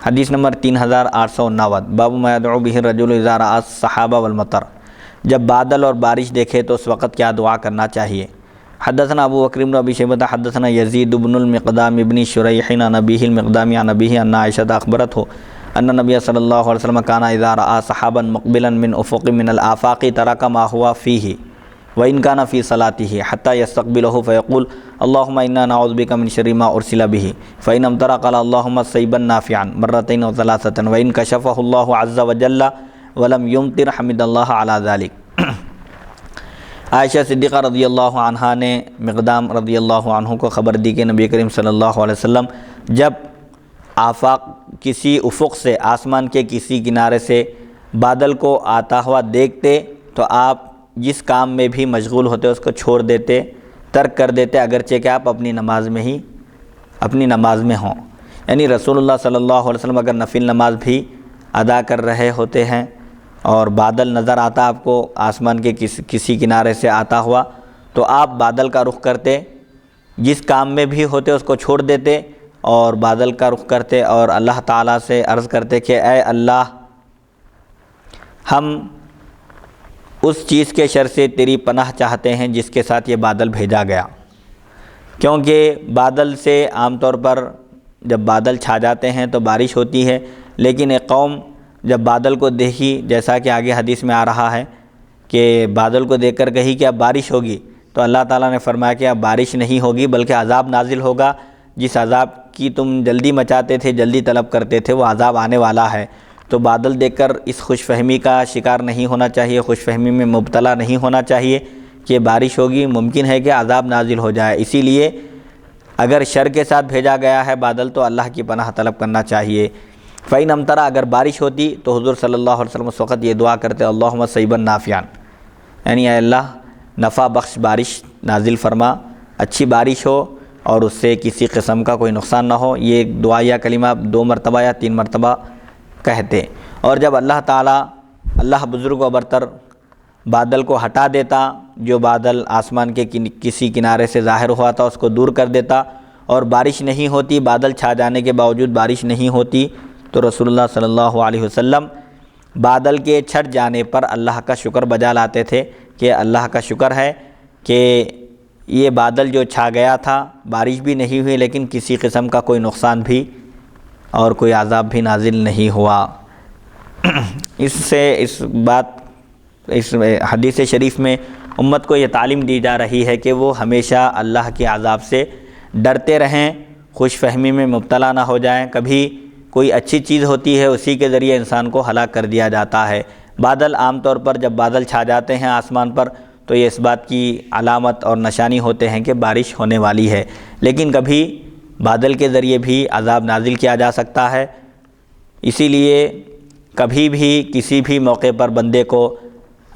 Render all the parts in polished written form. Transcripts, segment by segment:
حدیث نمبر 3890 باب ما يدعو به الرجل اذا راى السحاب والمطر، جب بادل اور بارش دیکھے تو اس وقت کیا دعا کرنا چاہیے۔ حدثنا ابو بکر بن ابی شیبہ حدثنا یزید بن المقدام بن شریح عن ابیہ المقدام عن ابیہ ان عائشہ اخبرته ان النبی صلی اللہ علیہ وسلم كان اذا راى سحابا مقبلا من افق من الآفاق ترك ما هو فيه وإن كان في صلاته حتى يستقبله فيقول اللهم إنا نعوذ بك من شر ما أرسل به فإن أمطر قال اللهم صيبا نافعا مرتين أو ثلاثة وإن كشفه الله عز وجل ولم يمطر حمد الله على ذلك۔ عائشہ صدیقہ رضی اللہ عنہا نے مقدام رضی اللہ عنہ کو خبر دی کہ نبی کریم صلی اللہ علیہ وسلم جب آفاق کسی افق سے، آسمان کے کسی کنارے سے بادل کو آتا ہوا دیکھتے تو آپ جس کام میں بھی مشغول ہوتے اس کو چھوڑ دیتے، ترک کر دیتے، اگرچہ کہ آپ اپنی نماز میں ہوں۔ یعنی رسول اللہ صلی اللہ علیہ وسلم اگر نفل نماز بھی ادا کر رہے ہوتے ہیں اور بادل نظر آتا آپ کو آسمان کے کسی کنارے سے آتا ہوا، تو آپ بادل کا رخ کرتے، جس کام میں بھی ہوتے اس کو چھوڑ دیتے اور بادل کا رخ کرتے اور اللہ تعالیٰ سے عرض کرتے کہ اے اللہ، ہم اس چیز کے شر سے تیری پناہ چاہتے ہیں جس کے ساتھ یہ بادل بھیجا گیا۔ کیونکہ بادل سے عام طور پر جب بادل چھا جاتے ہیں تو بارش ہوتی ہے، لیکن ایک قوم جب بادل کو دیکھی، جیسا کہ آگے حدیث میں آ رہا ہے کہ بادل کو دیکھ کر کہی کہ اب بارش ہوگی، تو اللہ تعالیٰ نے فرمایا کہ اب بارش نہیں ہوگی بلکہ عذاب نازل ہوگا، جس عذاب کی تم جلدی مچاتے تھے، جلدی طلب کرتے تھے، وہ عذاب آنے والا ہے۔ تو بادل دیکھ کر اس خوش فہمی کا شکار نہیں ہونا چاہیے، خوش فہمی میں مبتلا نہیں ہونا چاہیے کہ بارش ہوگی، ممکن ہے کہ عذاب نازل ہو جائے۔ اسی لیے اگر شر کے ساتھ بھیجا گیا ہے بادل تو اللہ کی پناہ طلب کرنا چاہیے۔ فَإِنْ أَمْطَرَ، اگر بارش ہوتی تو حضور صلی اللہ علیہ وسلم اس وقت یہ دعا کرتے اللہم صیبا نافعا، یعنی اے اللہ نفع بخش بارش نازل فرما، اچھی بارش ہو اور اس سے کسی قسم کا کوئی نقصان نہ ہو۔ یہ دعا یا کلمہ 2 مرتبہ یا 3 مرتبہ کہتے، اور جب اللہ بزرگ و برتر بادل کو ہٹا دیتا، جو بادل آسمان کے کسی کنارے سے ظاہر ہوا تھا اس کو دور کر دیتا اور بارش نہیں ہوتی، بادل چھا جانے کے باوجود بارش نہیں ہوتی، تو رسول اللہ صلی اللہ علیہ وسلم بادل کے چھٹ جانے پر اللہ کا شکر بجا لاتے تھے کہ اللہ کا شکر ہے کہ یہ بادل جو چھا گیا تھا، بارش بھی نہیں ہوئی لیکن کسی قسم کا کوئی نقصان بھی اور کوئی عذاب بھی نازل نہیں ہوا۔ اس حدیث شریف میں امت کو یہ تعلیم دی جا رہی ہے کہ وہ ہمیشہ اللہ کے عذاب سے ڈرتے رہیں، خوش فہمی میں مبتلا نہ ہو جائیں۔ کبھی کوئی اچھی چیز ہوتی ہے اسی کے ذریعے انسان کو ہلاک کر دیا جاتا ہے۔ بادل عام طور پر جب بادل چھا جاتے ہیں آسمان پر تو یہ اس بات کی علامت اور نشانی ہوتے ہیں کہ بارش ہونے والی ہے، لیکن کبھی بادل کے ذریعے بھی عذاب نازل کیا جا سکتا ہے۔ اسی لیے کبھی بھی کسی بھی موقع پر بندے کو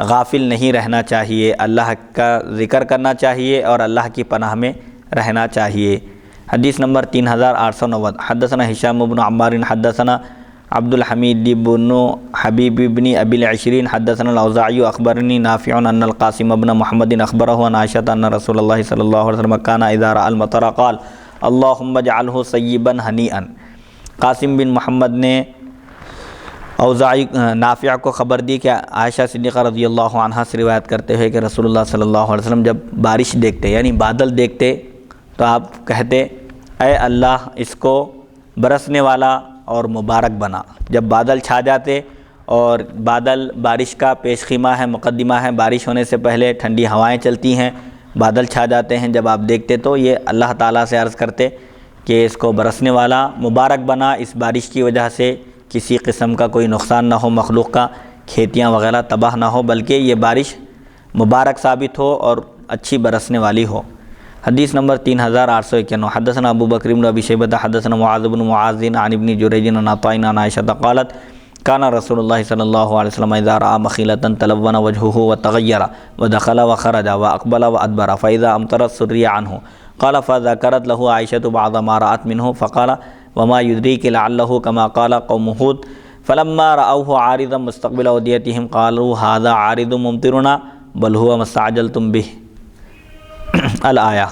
غافل نہیں رہنا چاہیے، اللہ کا ذکر کرنا چاہیے اور اللہ کی پناہ میں رہنا چاہیے۔ حدیث نمبر 3890 حدثنا ہشام بن عمار حدثنا عبد الحمید بن حبیب بن ابی العشرین حدثنا الاوزاعی اخبرنی نافع ان القاسم بن محمد اخبرہ عن عائشہ ان رسول اللہ صلی اللہ علیہ وسلم کان اذا رأى المطر قال اللہم اجعلہ صیبا ہنیئا۔ قاسم بن محمد نے اوزاعی نافع کو خبر دی کہ عائشہ صدیقہ رضی اللہ عنہا سے روایت کرتے ہوئے کہ رسول اللہ صلی اللہ علیہ وسلم جب بارش دیکھتے یعنی بادل دیکھتے تو آپ کہتے اے اللہ اس کو برسنے والا اور مبارک بنا۔ جب بادل چھا جاتے اور بادل بارش کا پیش خیمہ ہے، مقدمہ ہے، بارش ہونے سے پہلے ٹھنڈی ہوائیں چلتی ہیں، بادل چھا جاتے ہیں، جب آپ دیکھتے تو یہ اللہ تعالیٰ سے عرض کرتے کہ اس کو برسنے والا مبارک بنا، اس بارش کی وجہ سے کسی قسم کا کوئی نقصان نہ ہو، مخلوق کا کھیتیاں وغیرہ تباہ نہ ہو، بلکہ یہ بارش مبارک ثابت ہو اور اچھی برسنے والی ہو۔ حدیث نمبر 3891 حدثنا ابو بکر بن ابی شیبہ حدثنا معاذ بن معاذ عن ابن جریج عن عطاء عن عائشہ قالت كان رسول اللہ صلی اللہ علیہ وسلم اذا رأى مخیلة تلون وجهه وتغیر ودخل وخرج واقبل وادبر فاذا امطرت سری عنه قال فذكرت له عائشة بعض ما رأت منه فقال وما يدريك لعله كما قال قوم هود فلما رأوه عارضا مستقبل اوديتهم قالوا هذا عارض ممطرنا بل هو ما استعجلتم به۔ الآیہ۔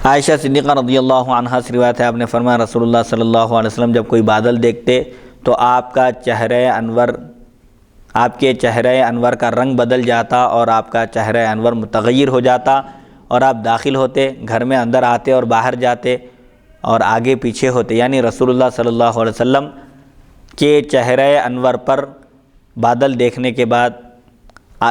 عائشہ صدیقہ رضی اللہ عنہا سے روایت ہے، آپ نے فرمایا رسول اللہ صلی اللہ علیہ وسلم جب کوئی بادل دیکھتے تو آپ کے چہرہ انور کا رنگ بدل جاتا اور آپ کا چہرہ انور متغیر ہو جاتا، اور آپ داخل ہوتے، گھر میں اندر آتے اور باہر جاتے اور آگے پیچھے ہوتے، یعنی رسول اللہ صلی اللہ علیہ وسلم کے چہرہ انور پر بادل دیکھنے کے بعد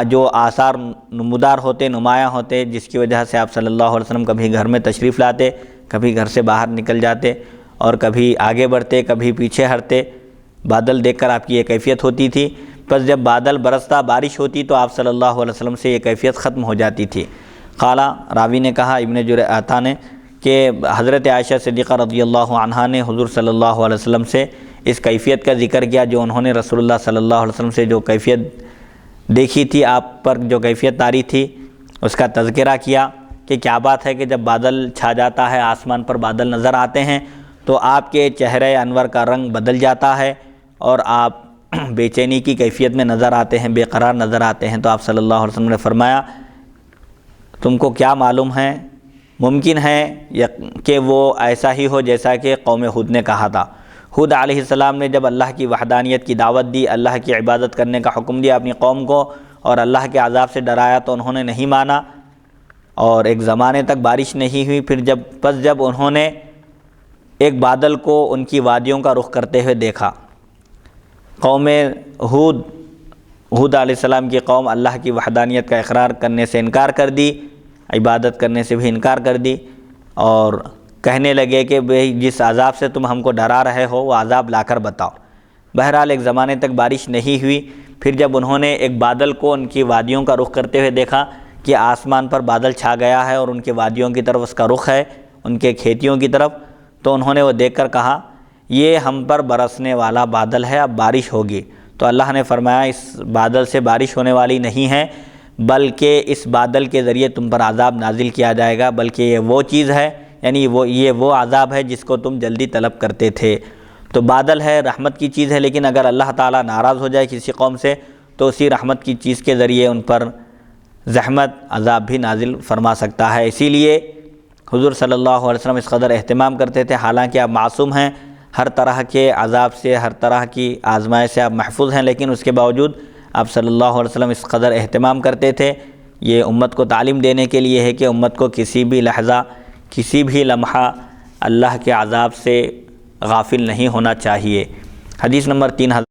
جو آثار نمودار ہوتے، نمایاں ہوتے، جس کی وجہ سے آپ صلی اللہ علیہ وسلم کبھی گھر میں تشریف لاتے، کبھی گھر سے باہر نکل جاتے اور کبھی آگے بڑھتے، کبھی پیچھے ہٹتے، بادل دیکھ کر آپ کی یہ کیفیت ہوتی تھی۔ پس جب بادل برستا، بارش ہوتی تو آپ صلی اللہ علیہ وسلم سے یہ کیفیت ختم ہو جاتی تھی۔ قالا، راوی نے کہا، ابن عطا نے، کہ حضرت عائشہ صدیقہ رضی اللہ عنہا نے حضور صلی اللہ علیہ وسلم سے اس کیفیت کا ذکر کیا جو انہوں نے رسول اللہ صلی اللہ علیہ وسلم سے جو کیفیت دیکھی تھی، آپ پر جو کیفیت طاری تھی، اس کا تذکرہ کیا کہ کیا بات ہے کہ جب بادل چھا جاتا ہے، آسمان پر بادل نظر آتے ہیں تو آپ کے چہرہ انور کا رنگ بدل جاتا ہے اور آپ بے چینی کی کیفیت میں نظر آتے ہیں، بے قرار نظر آتے ہیں۔ تو آپ صلی اللہ علیہ وسلم نے فرمایا، تم کو کیا معلوم ہے، ممکن ہے کہ وہ ایسا ہی ہو جیسا کہ قوم ہود نے کہا تھا۔ ہود علیہ السلام نے جب اللہ کی وحدانیت کی دعوت دی، اللہ کی عبادت کرنے کا حکم دیا اپنی قوم کو اور اللہ کے عذاب سے ڈرایا تو انہوں نے نہیں مانا اور ایک زمانے تک بارش نہیں ہوئی۔ پھر جب انہوں نے ایک بادل کو ان کی وادیوں کا رخ کرتے ہوئے دیکھا، قوم ہود علیہ السلام کی قوم اللہ کی وحدانیت کا اقرار کرنے سے انکار کر دی، عبادت کرنے سے بھی انکار کر دی اور کہنے لگے کہ بھئی جس عذاب سے تم ہم کو ڈرا رہے ہو وہ عذاب لا کر بتاؤ۔ بہرحال ایک زمانے تک بارش نہیں ہوئی۔ پھر جب انہوں نے ایک بادل کو ان کی وادیوں کا رخ کرتے ہوئے دیکھا کہ آسمان پر بادل چھا گیا ہے اور ان کے وادیوں کی طرف اس کا رخ ہے، ان کے کھیتیوں کی طرف، تو انہوں نے وہ دیکھ کر کہا یہ ہم پر برسنے والا بادل ہے، اب بارش ہوگی۔ تو اللہ نے فرمایا اس بادل سے بارش ہونے والی نہیں ہے، بلکہ اس بادل کے ذریعے تم پر عذاب نازل کیا جائے گا، بلکہ یہ وہ چیز ہے، یعنی یہ وہ عذاب ہے جس کو تم جلدی طلب کرتے تھے۔ تو بادل ہے، رحمت کی چیز ہے، لیکن اگر اللہ تعالیٰ ناراض ہو جائے کسی قوم سے تو اسی رحمت کی چیز کے ذریعے ان پر زحمت، عذاب بھی نازل فرما سکتا ہے۔ اسی لیے حضور صلی اللہ علیہ وسلم اس قدر اہتمام کرتے تھے، حالانکہ آپ معصوم ہیں، ہر طرح کے عذاب سے، ہر طرح کی آزمائش سے آپ محفوظ ہیں، لیکن اس کے باوجود آپ صلی اللہ علیہ وسلم اس قدر اہتمام کرتے تھے۔ یہ امت کو تعلیم دینے کے لیے ہے کہ امت کو کسی بھی لحظہ، کسی بھی لمحہ اللہ کے عذاب سے غافل نہیں ہونا چاہیے۔ حدیث نمبر 3000